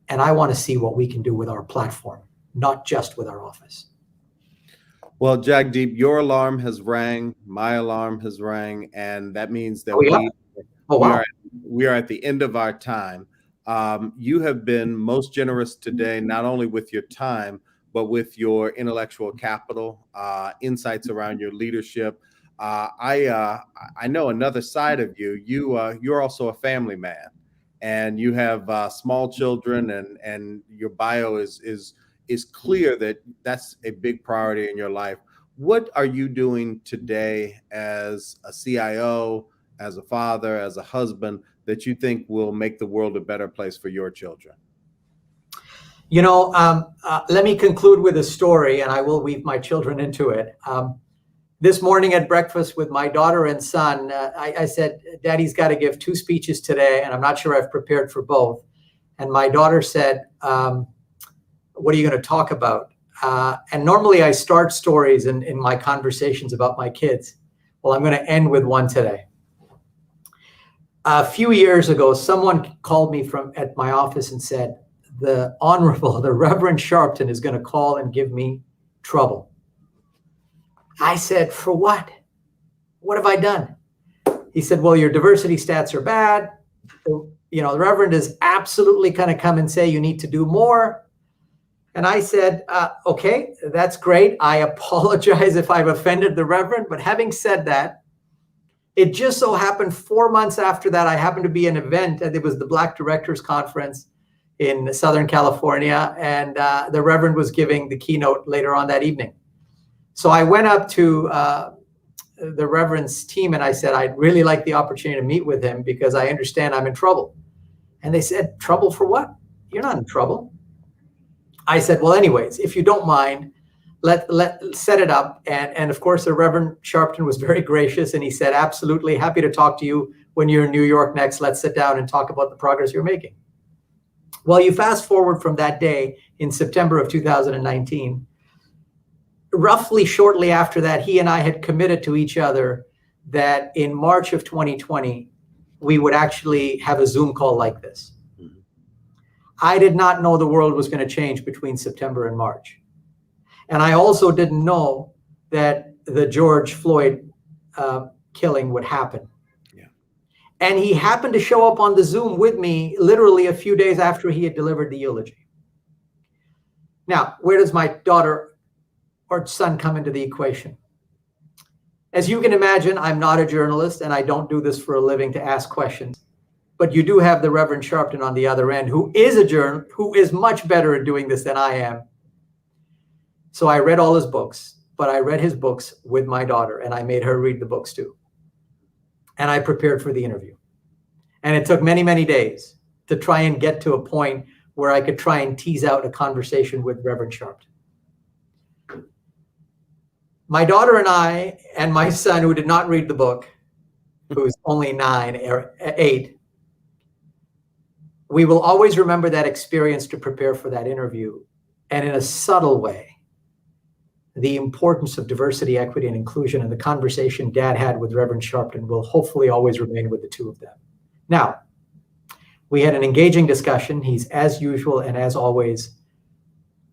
And I want to see what we can do with our platform, not just with our office. Well, Jagdeep, your alarm has rang, my alarm has rang, and that means that we are at the end of our time. You have been most generous today, not only with your time, but with your intellectual capital, insights around your leadership. I know another side of you. You're also a family man, and you have small children, and your bio is clear that that's a big priority in your life. What are you doing today as a CIO, as a father, as a husband, that you think will make the world a better place for your children? Let me conclude with a story, and I will weave my children into it. This morning at breakfast with my daughter and son, I said, Daddy's got to give 2 speeches today, and I'm not sure I've prepared for both. And my daughter said, what are you going to talk about? And normally I start stories in my conversations about my kids. Well, I'm going to end with one today. A few years ago, someone called me at my office and said, the Reverend Sharpton is going to call and give me trouble. I said, for what? What have I done? He said, well, your diversity stats are bad. The Reverend is absolutely going to come and say you need to do more. And I said, okay, that's great. I apologize if I've offended the Reverend. But having said that, it just so happened 4 months after that, I happened to be at an event, and it was the Black Directors Conference in Southern California. And the Reverend was giving the keynote later on that evening. So I went up to the Reverend's team and I said, I'd really like the opportunity to meet with him because I understand I'm in trouble. And they said, trouble for what? You're not in trouble. I said, well, anyways, if you don't mind, let set it up. And of course, the Reverend Sharpton was very gracious. And he said, absolutely happy to talk to you when you're in New York next. Let's sit down and talk about the progress you're making. Well, you fast forward from that day in September of 2019. Roughly shortly after that, he and I had committed to each other that in March of 2020, we would actually have a Zoom call like this. I did not know the world was going to change between September and March. And I also didn't know that the George Floyd killing would happen. Yeah. And he happened to show up on the Zoom with me literally a few days after he had delivered the eulogy. Now, where does my daughter or son come into the equation? As you can imagine, I'm not a journalist and I don't do this for a living to ask questions. But you do have the Reverend Sharpton on the other end, who is much better at doing this than I am. So I read all his books, but I read his books with my daughter and I made her read the books too. And I prepared for the interview. And it took many, many days to try and get to a point where I could try and tease out a conversation with Reverend Sharpton. My daughter and I and my son, who did not read the book, who's only 9 or 8, we will always remember that experience to prepare for that interview. And in a subtle way, the importance of diversity, equity, and inclusion and the conversation Dad had with Reverend Sharpton will hopefully always remain with the two of them. Now, we had an engaging discussion. He's, as usual and as always,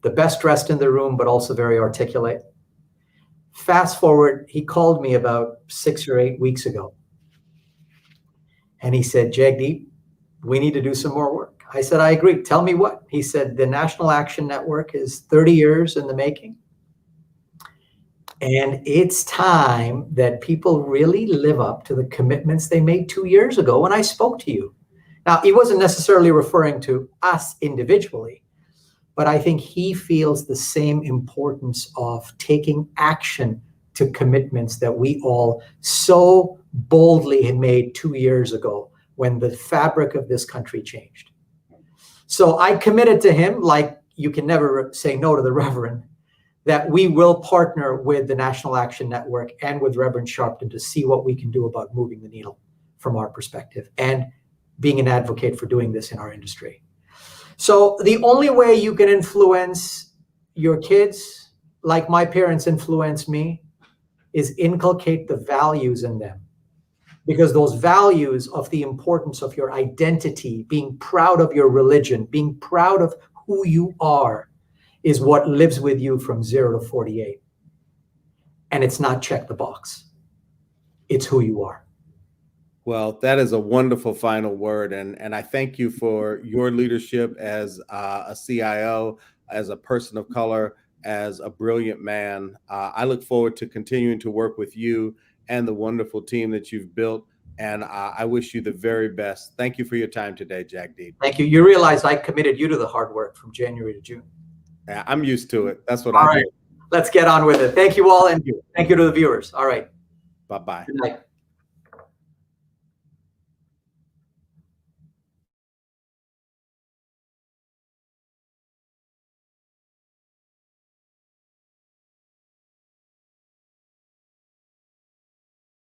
the best dressed in the room, but also very articulate. Fast forward, he called me about 6 or 8 weeks ago. And he said, Jagdeep, we need to do some more work. I said, I agree. Tell me what? He said, the National Action Network is 30 years in the making. And it's time that people really live up to the commitments they made 2 years ago when I spoke to you. Now, he wasn't necessarily referring to us individually, but I think he feels the same importance of taking action to commitments that we all so boldly had made 2 years ago when the fabric of this country changed. So I committed to him, like you can never say no to the Reverend, that we will partner with the National Action Network and with Reverend Sharpton to see what we can do about moving the needle from our perspective and being an advocate for doing this in our industry. So the only way you can influence your kids, like my parents influenced me, is inculcate the values in them. Because those values of the importance of your identity, being proud of your religion, being proud of who you are, is what lives with you from 0 to 48. And it's not check the box. It's who you are. Well, that is a wonderful final word. And I thank you for your leadership as a CIO, as a person of color, as a brilliant man. I look forward to continuing to work with you and the wonderful team that you've built. And I wish you the very best. Thank you for your time today, Jagdeep. Thank you. You realize I committed you to the hard work from January to June. Yeah, I'm used to it. That's what All I right. do. Let's get on with it. Thank you all. And thank you to the viewers. All right. Bye-bye. Good night.